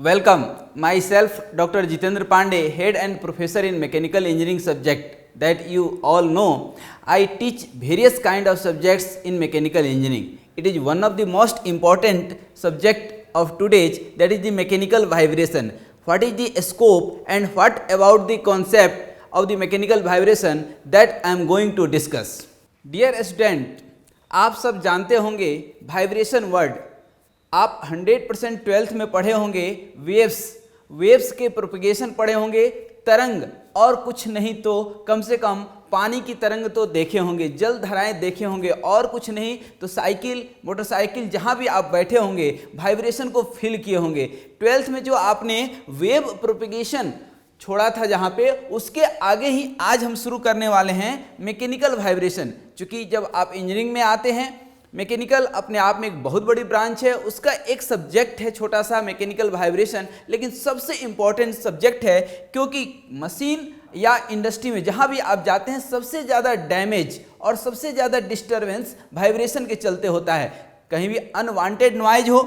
Welcome, myself Dr. Jitendra Pandey, Head and Professor in Mechanical Engineering subject that you all know. I teach various kind of subjects in mechanical engineering. It is one of the most important subject of today's, that is the mechanical vibration. What is the scope and what about the concept of the mechanical vibration that I am going to discuss. Dear student, आप सब जानते होंगे vibration word, आप 100% 12th में पढ़े होंगे waves के propagation पढ़े होंगे, तरंग, और कुछ नहीं तो कम से कम पानी की तरंग तो देखे होंगे, जल धाराएं देखे होंगे, और कुछ नहीं तो साइकिल, मोटरसाइकिल, जहां भी आप बैठे होंगे वाइब्रेशन को फील किए होंगे। 12th में जो आपने वेव प्रोपगेशन छोड़ा था जहां पे, उसके आगे ही आज हम शुरू करने वाले हैं मैकेनिकल वाइब्रेशन। क्योंकि जब आप इंजीनियरिंग में आते हैं, मैकेनिकल अपने आप में एक बहुत बड़ी ब्रांच है, उसका एक सब्जेक्ट है छोटा सा मैकेनिकल वाइब्रेशन, लेकिन सबसे इम्पॉर्टेंट सब्जेक्ट है, क्योंकि मशीन या इंडस्ट्री में जहां भी आप जाते हैं सबसे ज़्यादा डैमेज और सबसे ज़्यादा डिस्टर्बेंस वाइब्रेशन के चलते होता है। कहीं भी अनवांटेड नॉइज हो,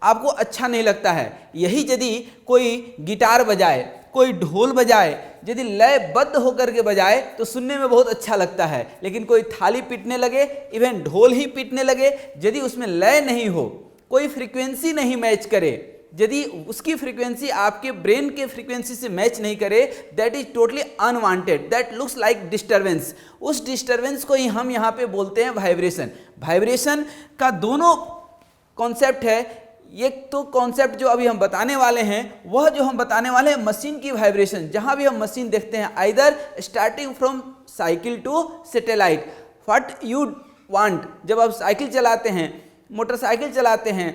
आपको अच्छा नहीं लगता है। यही यदि कोई गिटार बजाए, कोई ढोल बजाए, यदि लयबद्ध होकर के बजाए तो सुनने में बहुत अच्छा लगता है, लेकिन कोई थाली पीटने लगे, इवन ढोल ही पीटने लगे, यदि उसमें लय नहीं हो, कोई फ्रीक्वेंसी नहीं मैच करे, यदि उसकी फ्रीक्वेंसी आपके ब्रेन के फ्रीक्वेंसी से मैच नहीं करे, that is totally unwanted, that looks like disturbance. उस डिस्टर्बेंस को ही हम यहाँ पे बोलते हैं वाइब्रेशन। वाइब्रेशन का दोनों कॉन्सेप्ट है। एक तो कॉन्सेप्ट जो अभी हम बताने वाले हैं, वह जो हम बताने वाले हैं मशीन की वाइब्रेशन। जहां भी हम मशीन देखते हैं, either starting from cycle to satellite, what you want, जब आप साइकिल चलाते हैं, मोटरसाइकिल चलाते हैं,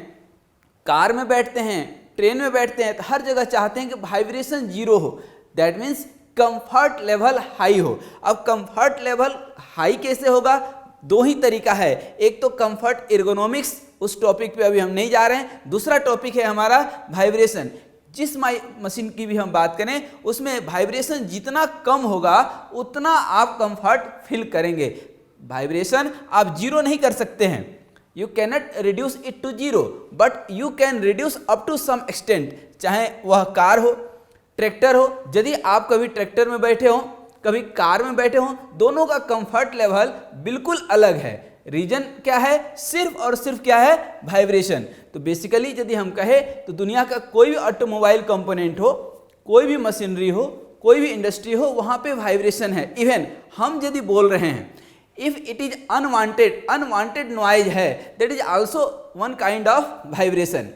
कार में बैठते हैं, ट्रेन में बैठते हैं, तो हर जगह चाहते हैं कि वाइब्रेशन जीरो हो, that means comfort level high हो। अब कंफर्ट लेवल हाई कैसे होगा? दो ही तरीका है, एक तो कंफर्ट एर्गोनॉमिक्स, उस टॉपिक पे अभी हम नहीं जा रहे हैं। दूसरा टॉपिक है हमारा वाइब्रेशन। जिस मशीन की भी हम बात करें, उसमें वाइब्रेशन जितना कम होगा उतना आप कंफर्ट फील करेंगे। वाइब्रेशन आप जीरो नहीं कर सकते हैं, you cannot reduce it to zero, but you can reduce up to some extent. चाहे वह कार हो, ट्रैक्टर हो, यदि आप कभी ट्रैक्टर में बैठे हो, कभी कार में बैठे हो, दोनों का कंफर्ट लेवल बिल्कुल अलग है। रीजन क्या है? सिर्फ और सिर्फ क्या है? वाइब्रेशन। तो बेसिकली यदि हम कहें तो दुनिया का कोई भी ऑटोमोबाइल कंपोनेंट हो, कोई भी मशीनरी हो, कोई भी इंडस्ट्री हो, वहां पे वाइब्रेशन है। इवन हम यदि बोल रहे हैं, if it is unwanted noise है, that is also one kind of vibration.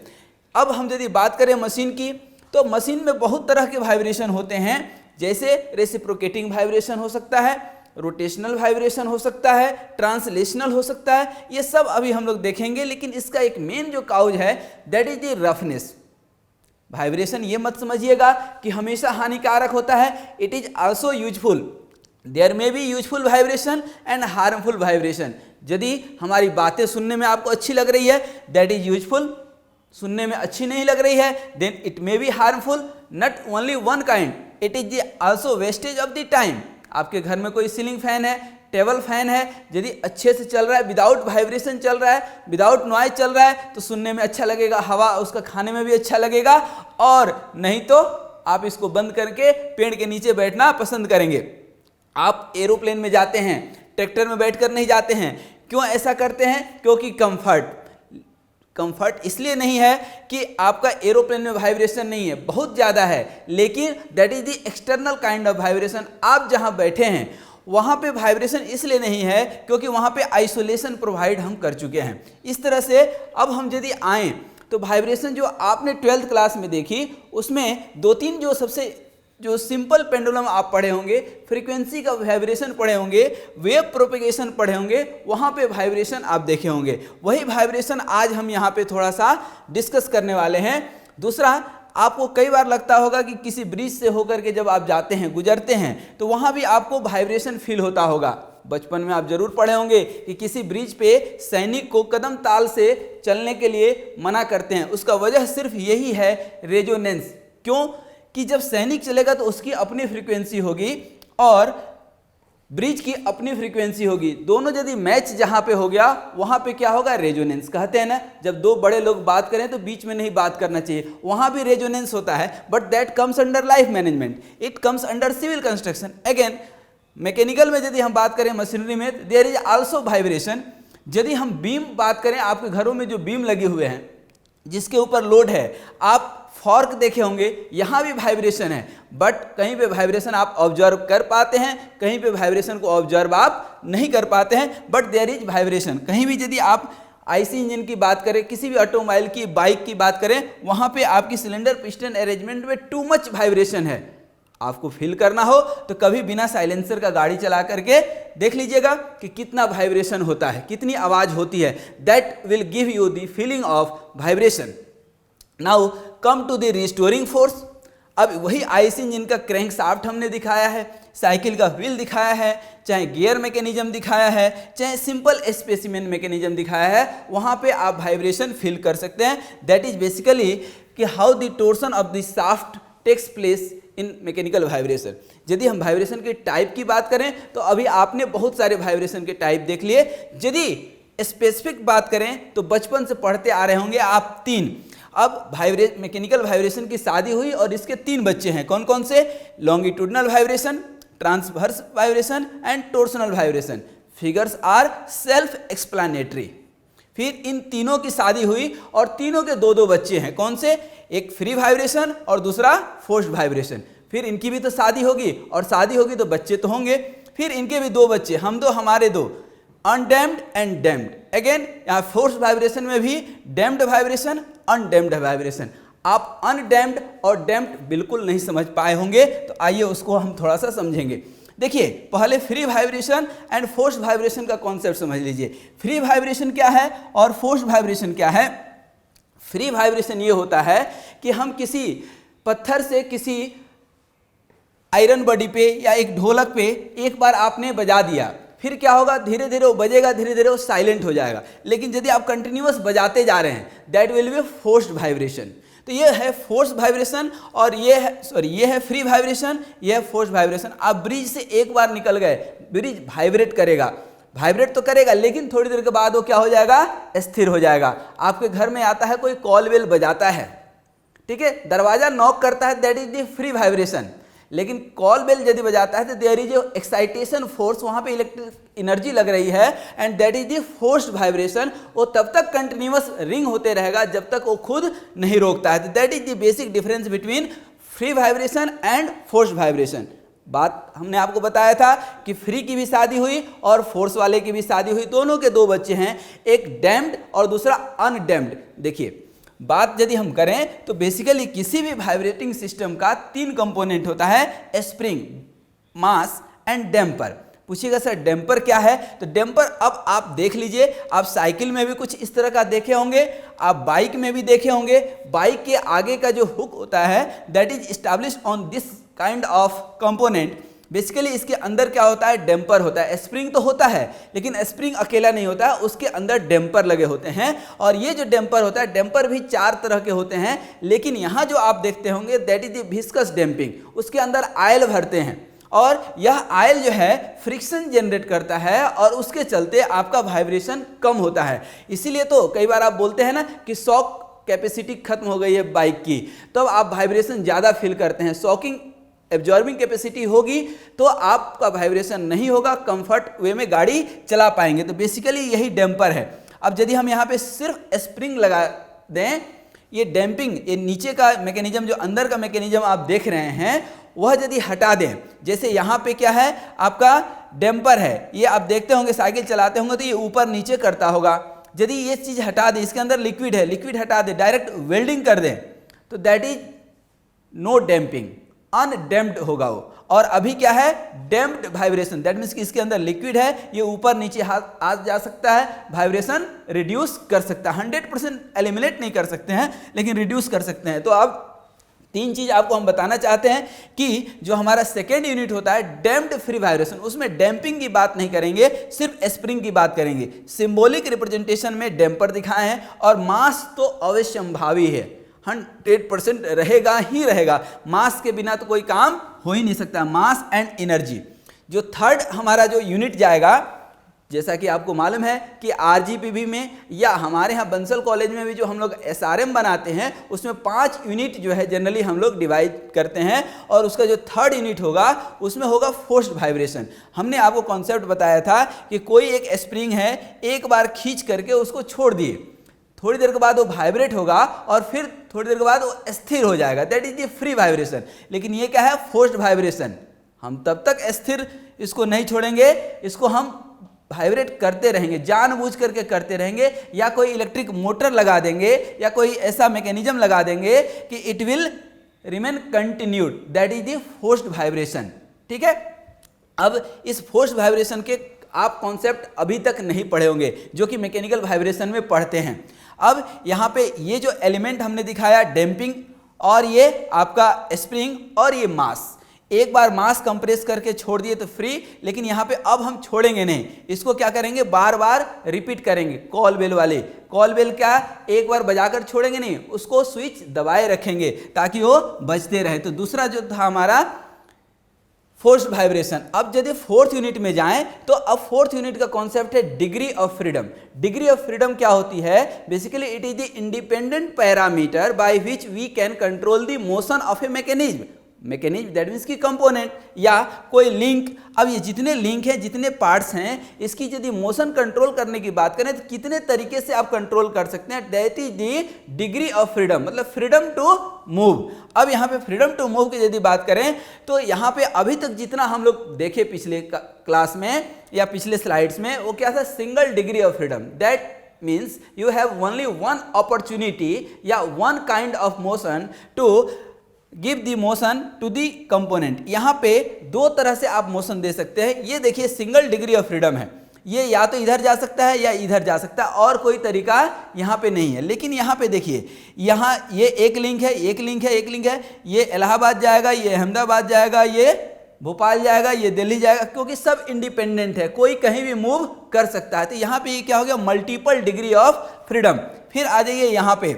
अब हम यदि बात करें मशीन की, तो मशीन में बहुत तरह के वाइब्रेशन होते हैं, जैसे रेसिप्रोकेटिंग वाइब्रेशन हो सकता है, रोटेशनल वाइब्रेशन हो सकता है, ट्रांसलेशनल हो सकता है, ये सब अभी हम लोग देखेंगे। लेकिन इसका एक मेन जो काउज है, that is the roughness. Vibration ये मत समझिएगा कि हमेशा हानिकारक होता है, it is also useful. There may be useful vibration and harmful vibration. यदि हमारी बातें सुनने में आपको अच्छी लग रही है, दैट इज यूजफुल। सुनने में अच्छी नहीं लग रही है, then it may be harmful. Not only one kind, it is also wastage of the time. आपके घर में कोई सीलिंग फैन है, टेबल फैन है, यदि अच्छे से चल रहा है, विदाउट वाइब्रेशन चल रहा है, विदाउट नॉइज चल रहा है, तो सुनने में अच्छा लगेगा, हवा उसका खाने में भी अच्छा लगेगा, और नहीं तो आप इसको बंद करके पेड़ के नीचे बैठना पसंद करेंगे। आप एरोप्लेन में जाते हैं, ट्रैक्टर में बैठकर नहीं जाते हैं। क्यों ऐसा करते हैं? क्योंकि कंफर्ट इसलिए नहीं है कि आपका एरोप्लेन में वाइब्रेशन नहीं है, बहुत ज़्यादा है, लेकिन that is the external kind of vibration. आप जहां बैठे हैं वहां पे वाइब्रेशन इसलिए नहीं है क्योंकि वहां पे आइसोलेशन प्रोवाइड हम कर चुके हैं। इस तरह से अब हम यदि आएँ तो वाइब्रेशन जो आपने 12th क्लास में देखी, उसमें दो तीन जो सिंपल पेंडुलम आप पढ़े होंगे, फ्रीक्वेंसी का वाइब्रेशन पढ़े होंगे, वेव प्रोपेगेशन पढ़े होंगे, वहाँ पे वाइब्रेशन आप देखे होंगे। वही वाइब्रेशन आज हम यहाँ पे थोड़ा सा डिस्कस करने वाले हैं। दूसरा, आपको कई बार लगता होगा कि किसी ब्रिज से होकर के जब आप जाते हैं, गुजरते हैं, तो वहाँ भी आपको वाइब्रेशन फील होता होगा। बचपन में आप जरूर पढ़े होंगे कि किसी ब्रिज पे सैनिक को कदम ताल से चलने के लिए मना करते हैं। उसका वजह सिर्फ यही है, रेजोनेंस। क्यों? कि जब सैनिक चलेगा तो उसकी अपनी फ्रीक्वेंसी होगी और ब्रिज की अपनी फ्रीक्वेंसी होगी, दोनों यदि मैच जहां पे हो गया वहां पे क्या होगा, रेजोनेंस। कहते हैं ना जब दो बड़े लोग बात करें तो बीच में नहीं बात करना चाहिए, वहां भी रेजोनेंस होता है, but that comes under life management, it comes under civil construction. Again mechanical में यदि हम बात करें, मशीनरी में देयर इज आल्सो वाइब्रेशन। यदि हम बीम बात करें, आपके घरों में जो बीम लगे हुए हैं जिसके ऊपर लोड है, आप फॉर्क देखे होंगे, यहाँ भी वाइब्रेशन है, बट कहीं पे वाइब्रेशन आप ऑब्जर्व कर पाते हैं, कहीं पे वाइब्रेशन को ऑब्जर्व आप नहीं कर पाते हैं, बट देयर इज वाइब्रेशन। कहीं भी यदि आप आईसी इंजन की बात करें, किसी भी ऑटोमोबाइल की, बाइक की बात करें, वहाँ पे आपकी सिलेंडर पिस्टन अरेंजमेंट में टू मच वाइब्रेशन है। आपको फील करना हो तो कभी बिना साइलेंसर का गाड़ी चला करके देख लीजिएगा कि कितना वाइब्रेशन होता है, कितनी आवाज़ होती है। That will give you the feeling of vibration. Now come to the restoring force. अब वही आईसी इंजन का क्रैंक शाफ्ट हमने दिखाया है, साइकिल का व्हील दिखाया है, चाहे गियर मैकेनिज्म दिखाया है, चाहे सिंपल स्पेसिमेन मैकेनिज्म दिखाया है, वहाँ पे आप वाइब्रेशन फील कर सकते हैं। दैट इज बेसिकली कि how the torsion of the shaft takes place in mechanical vibration. यदि हम वाइब्रेशन के टाइप की बात करें तो अभी आपने बहुत सारे वाइब्रेशन के टाइप देख लिए। यदि स्पेसिफिक बात करें तो बचपन से पढ़ते आ रहे होंगे आप 3। अब मैकेनिकल वाइब्रेशन की शादी हुई और इसके 3 बच्चे हैं, कौन कौन से, longitudinal vibration, transverse vibration and torsional vibration. Figures are self explanatory. फिर इन तीनों की शादी हुई और तीनों के 2-2 बच्चे हैं, कौन से, एक फ्री वाइब्रेशन और दूसरा फोर्स्ड वाइब्रेशन। फिर इनकी भी तो शादी होगी और शादी होगी तो बच्चे तो होंगे, फिर इनके भी 2 बच्चे, हम 2 हमारे 2, अनडैम्प्ड एंड डैम्प्ड। अगेन यहाँ फोर्स्ड वाइब्रेशन में भी डैम्प्ड वाइब्रेशन, अनडैम्प्ड वाइब्रेशन। आप अनडैम्प्ड और डैम्प्ड बिल्कुल नहीं समझ पाए होंगे, तो आइए उसको हम थोड़ा सा समझेंगे। देखिए पहले free vibration and forced vibration का कॉन्सेप्ट समझ लीजिए। फ्री वाइब्रेशन क्या है और फोर्स्ड वाइब्रेशन क्या है। फ्री वाइब्रेशन ये होता है कि हम किसी पत्थर से किसी आयरन बॉडी पे या एक ढोलक पे एक बार आपने बजा दिया, फिर क्या होगा, धीरे धीरे वो बजेगा, धीरे धीरे वो साइलेंट हो जाएगा। लेकिन यदि आप कंटिन्यूअस बजाते जा रहे हैं, that will be forced vibration. तो ये है फोर्स वाइब्रेशन और ये है फ्री वाइब्रेशन, ये है फोर्स वाइब्रेशन। आप ब्रिज से एक बार निकल गए, ब्रिज वाइब्रेट करेगा, वाइब्रेट तो करेगा, लेकिन थोड़ी देर के बाद वो क्या हो जाएगा, स्थिर हो जाएगा। आपके घर में आता है कोई, कॉल बेल बजाता है, ठीक है, दरवाजा नॉक करता है, that is the free vibration. लेकिन कॉल बेल यदि बजाता है तो देयर इज एक्साइटेशन फोर्स, वहां पे इलेक्ट्रिक एनर्जी लग रही है, and that is the forced vibration. वो तब तक कंटिन्यूअस रिंग होते रहेगा जब तक वो खुद नहीं रोकता है। तो that is the basic difference between free vibration and forced vibration. बात हमने आपको बताया था कि फ्री की भी शादी हुई और फोर्स वाले की भी शादी हुई, दोनों के 2 बच्चे हैं, एक डैम्प्ड और दूसरा अनडैम्प्ड। देखिए बात यदि हम करें तो बेसिकली किसी भी वाइब्रेटिंग सिस्टम का 3 कंपोनेंट होता है, स्प्रिंग, मास एंड डैम्पर। पूछिएगा सर डैम्पर क्या है, तो डैम्पर अब आप देख लीजिए, आप साइकिल में भी कुछ इस तरह का देखे होंगे, आप बाइक में भी देखे होंगे। बाइक के आगे का जो हुक होता है that is established on this kind of component. Basically इसके अंदर क्या होता है, डैम्पर होता है। स्प्रिंग तो होता है लेकिन स्प्रिंग अकेला नहीं होता है, उसके अंदर डैम्पर लगे होते हैं। और ये जो डैम्पर होता है, डैम्पर भी 4 तरह के होते हैं, लेकिन यहाँ जो आप देखते होंगे that is the viscous damping, उसके अंदर आयल भरते हैं और यह आयल जो है फ्रिक्शन जनरेट करता है और उसके चलते आपका वाइब्रेशन कम होता है। इसीलिए तो कई बार आप बोलते हैं ना कि शॉक कैपेसिटी खत्म हो गई है बाइक की, तब आप वाइब्रेशन ज़्यादा फील करते हैं। शॉकिंग एब्जॉर्बिंग कैपेसिटी होगी तो आपका वाइब्रेशन नहीं होगा, कंफर्ट वे में गाड़ी चला पाएंगे। तो बेसिकली यही डैम्पर है। अब यदि हम यहाँ पे सिर्फ स्प्रिंग लगा दें, ये डैम्पिंग, ये नीचे का मैकेनिज्म, जो अंदर का मैकेनिज्म आप देख रहे हैं, वह यदि हटा दें, जैसे यहाँ पे क्या है, आपका डैम्पर है, ये आप देखते होंगे साइकिल चलाते होंगे तो ये ऊपर नीचे करता होगा। यदि ये चीज़ हटा दें, इसके अंदर लिक्विड है, लिक्विड हटा दें, डायरेक्ट वेल्डिंग कर दें, तो that is no damping, undamped होगा वो। और अभी क्या है, डैम्प्ड वाइब्रेशन, दैट मीन्स कि इसके अंदर लिक्विड है, ये ऊपर नीचे आ जा सकता है, वाइब्रेशन रिड्यूस कर सकता है। 100% एलिमिनेट नहीं कर सकते हैं लेकिन रिड्यूस कर सकते हैं। तो अब 3 चीज़ आपको हम बताना चाहते हैं कि जो हमारा सेकेंड यूनिट होता है डैम्प्ड फ्री वाइब्रेशन, उसमें डैम्पिंग की बात नहीं करेंगे, सिर्फ स्प्रिंग की बात करेंगे। सिंबॉलिक रिप्रेजेंटेशन में डैम्पर दिखाए हैं और मास तो अवश्यंभावी है, 100% रहेगा ही रहेगा। मास के बिना तो कोई काम हो ही नहीं सकता। मास एंड एनर्जी, जो थर्ड हमारा जो यूनिट जाएगा, जैसा कि आपको मालूम है कि आरजीपीवी में या हमारे यहाँ बंसल कॉलेज में भी जो हम लोग एसआरएम बनाते हैं उसमें 5 यूनिट जो है जनरली हम लोग डिवाइड करते हैं, और उसका जो थर्ड यूनिट होगा उसमें होगा फोर्स्ड वाइब्रेशन। हमने आपको कॉन्सेप्ट बताया था कि कोई एक स्प्रिंग है, एक बार खींच करके उसको छोड़ दिए, थोड़ी देर के बाद वो वाइब्रेट होगा और फिर थोड़ी देर के बाद वो स्थिर हो जाएगा, that is the free vibration. लेकिन ये क्या है, फोर्स्ड वाइब्रेशन। हम तब तक स्थिर इसको नहीं छोड़ेंगे, इसको हम वाइब्रेट करते रहेंगे, जानबूझ करके करते रहेंगे, या कोई इलेक्ट्रिक मोटर लगा देंगे या कोई ऐसा मैकेनिज्म लगा देंगे कि it will remain continued, that is the forced vibration. ठीक है, अब इस फोर्स्ड वाइब्रेशन के आप कॉन्सेप्ट अभी तक नहीं पढ़े होंगे जो कि मैकेनिकल वाइब्रेशन में पढ़ते हैं। अब यहाँ पे ये जो एलिमेंट हमने दिखाया, डैम्पिंग, और ये आपका स्प्रिंग और ये मास, एक बार मास कंप्रेस करके छोड़ दिए तो फ्री, लेकिन यहाँ पे अब हम छोड़ेंगे नहीं, इसको क्या करेंगे, बार बार रिपीट करेंगे। कॉल बेल वाले, कॉल बेल क्या, एक बार बजाकर छोड़ेंगे नहीं, उसको स्विच दबाए रखेंगे ताकि वो बजते रहे। तो दूसरा जो था हमारा फोर्स्ड वाइब्रेशन। अब यदि फोर्थ यूनिट में जाएं तो अब फोर्थ यूनिट का कॉन्सेप्ट है degree of freedom. Degree of freedom क्या होती है, basically it is the independent parameter by which we can control the motion of a mechanism. Mechanism that means की कंपोनेंट या कोई लिंक। अब ये जितने लिंक हैं, जितने पार्ट्स हैं, इसकी यदि मोशन कंट्रोल करने की बात करें तो कितने तरीके से आप कंट्रोल कर सकते हैं, that is the degree of freedom, मतलब फ्रीडम टू मूव। अब यहाँ पे फ्रीडम टू मूव की यदि बात करें तो यहाँ पे अभी तक जितना हम लोग देखे पिछले क्लास में या पिछले स्लाइड्स में, वो क्या था, single degree of freedom. That means you have only one opportunity या one kind of motion to give the motion to the component. यहाँ पे दो तरह से आप मोशन दे सकते हैं। ये देखिए सिंगल डिग्री ऑफ फ्रीडम है, ये या तो इधर जा सकता है या इधर जा सकता है, और कोई तरीका यहाँ पे नहीं है। लेकिन यहाँ पे देखिए, यहाँ ये एक लिंक है, एक लिंक है, एक लिंक है, ये इलाहाबाद जाएगा, ये अहमदाबाद जाएगा, ये भोपाल जाएगा, ये दिल्ली जाएगा, क्योंकि सब इंडिपेंडेंट है, कोई कहीं भी मूव कर सकता है। तो यहाँ पे ये क्या हो गया, मल्टीपल डिग्री ऑफ फ्रीडम। फिर आ जाइए यहाँ पे,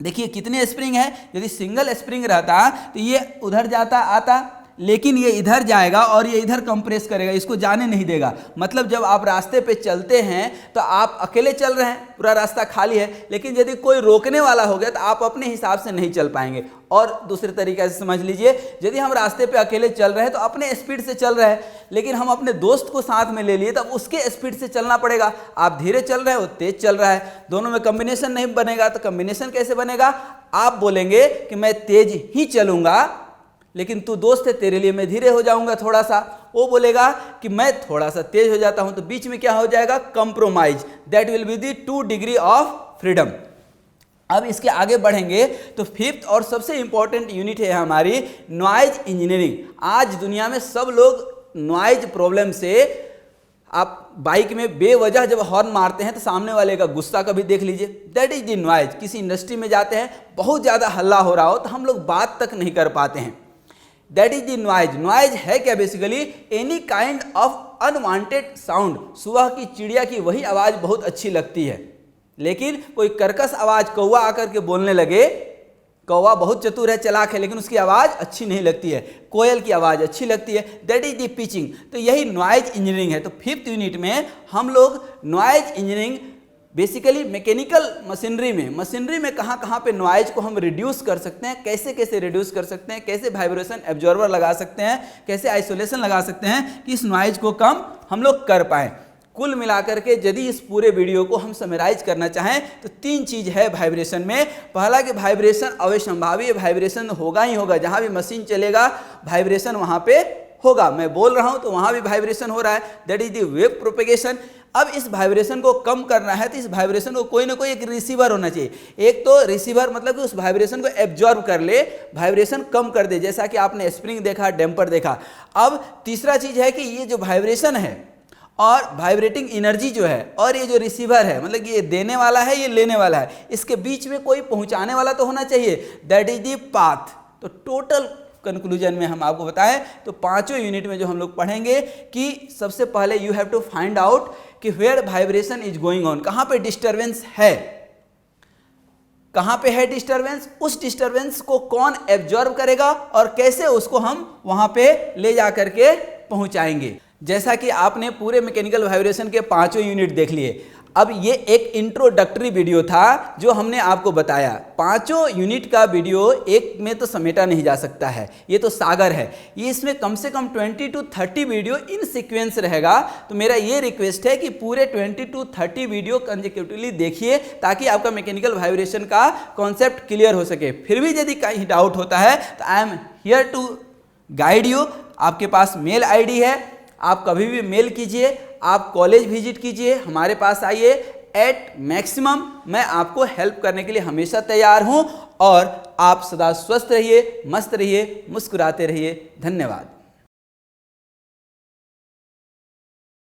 देखिए कितने स्प्रिंग है। यदि सिंगल स्प्रिंग रहता तो ये उधर जाता आता, लेकिन ये इधर जाएगा और ये इधर कंप्रेस करेगा, इसको जाने नहीं देगा। मतलब जब आप रास्ते पे चलते हैं तो आप अकेले चल रहे हैं, पूरा रास्ता खाली है, लेकिन यदि कोई रोकने वाला हो गया तो आप अपने हिसाब से नहीं चल पाएंगे। और दूसरे तरीके से समझ लीजिए, यदि हम रास्ते पे अकेले चल रहे हैं तो अपने स्पीड से चल रहे हैं, लेकिन हम अपने दोस्त को साथ में ले लिए तब उसके स्पीड से चलना पड़ेगा। आप धीरे चल रहे हो, तेज चल रहा है, दोनों में कॉम्बिनेशन नहीं बनेगा। तो कॉम्बिनेशन कैसे बनेगा, आप बोलेंगे कि मैं तेज ही चलूंगा, लेकिन तू दोस्त है, तेरे लिए मैं धीरे हो जाऊंगा थोड़ा सा, वो बोलेगा कि मैं थोड़ा सा तेज हो जाता हूं, तो बीच में क्या हो जाएगा, compromise. That will be the 2 degree of freedom. अब इसके आगे बढ़ेंगे तो फिफ्थ और सबसे इंपॉर्टेंट यूनिट है हमारी नॉइज इंजीनियरिंग। आज दुनिया में सब लोग नॉइज प्रॉब्लम से, आप बाइक में बेवजह जब हॉर्न मारते हैं तो सामने वाले का गुस्सा कभी देख लीजिए, दैट इज द नॉइज। किसी इंडस्ट्री में जाते हैं, बहुत ज़्यादा हल्ला हो रहा हो तो हम लोग बात तक नहीं कर पाते हैं, that is the noise. Noise है क्या, basically any kind of unwanted sound. सुबह की चिड़िया की वही आवाज़ बहुत अच्छी लगती है, लेकिन कोई कर्कश आवाज़, कौवा आकर के बोलने लगे, कौवा बहुत चतुर है, चालाक है, लेकिन उसकी आवाज़ अच्छी नहीं लगती है, कोयल की आवाज़ अच्छी लगती है, दैट इज द पिचिंग। तो यही नॉइज इंजीनियरिंग है। तो फिफ्थ यूनिट में हम लोग noise engineering basically mechanical machinery में कहाँ पे नॉइज को हम रिड्यूस कर सकते हैं, कैसे कैसे रिड्यूस कर सकते हैं, कैसे वाइब्रेशन एब्जॉर्बर लगा सकते हैं, कैसे आइसोलेशन लगा सकते हैं कि इस नॉइज को कम हम लोग कर पाएँ। कुल मिलाकर के यदि इस पूरे वीडियो को हम समराइज करना चाहें तो 3 चीज़ है वाइब्रेशन में। पहला कि वाइब्रेशन अवश्यंभावी वाइब्रेशन होगा ही होगा, जहाँ भी मशीन चलेगा वाइब्रेशन वहाँ पे होगा। मैं बोल रहा हूँ तो वहाँ भी वाइब्रेशन हो रहा है, that is the wave propagation. अब इस वाइब्रेशन को कम करना है तो इस वाइब्रेशन को कोई ना कोई एक रिसीवर होना चाहिए। एक तो रिसीवर मतलब कि उस वाइब्रेशन को एब्जॉर्ब कर ले, वाइब्रेशन कम कर दे, जैसा कि आपने स्प्रिंग देखा, डैम्पर देखा। अब तीसरा चीज़ है कि ये जो वाइब्रेशन है और वाइब्रेटिंग एनर्जी जो है और ये जो रिसीवर है, मतलब ये देने वाला है, ये लेने वाला है, इसके बीच में कोई पहुंचाने वाला तो होना चाहिए, दैट इज द पाथ। तो टोटल कंक्लूजन में हम आपको बताएं तो 5वें यूनिट में जो हम लोग पढ़ेंगे कि सबसे पहले you have to find out कि where vibration is going on, कहाँ पे डिस्टर्बेंस है, कहाँ पे है डिस्टर्बेंस, उस डिस्टर्बेंस को कौन एब्जॉर्ब करेगा और कैसे उसको हम वहाँ पे ले जा करके पहुंचाएंगे। जैसा कि आपने पूरे मैकेनिकल वाइब्रेशन के 5 यूनिट देख लिए। अब ये एक इंट्रोडक्टरी वीडियो था जो हमने आपको बताया। 5 यूनिट का वीडियो एक में तो समेटा नहीं जा सकता है, ये तो सागर है। ये इसमें कम से कम 20 to 30 वीडियो इन सीक्वेंस रहेगा। तो मेरा ये रिक्वेस्ट है कि पूरे 20 to 30 वीडियो कंसेक्यूटिवली देखिए ताकि आपका मैकेनिकल वाइब्रेशन का कॉन्सेप्ट क्लियर हो सके। फिर भी यदि कहीं डाउट होता है तो I am here to guide you. आपके पास मेल आईडी है, आप कभी भी मेल कीजिए, आप कॉलेज विजिट कीजिए, हमारे पास आइए। एट मैक्सिमम मैं आपको हेल्प करने के लिए हमेशा तैयार हूं। और आप सदा स्वस्थ रहिए, मस्त रहिए, मुस्कुराते रहिए। धन्यवाद।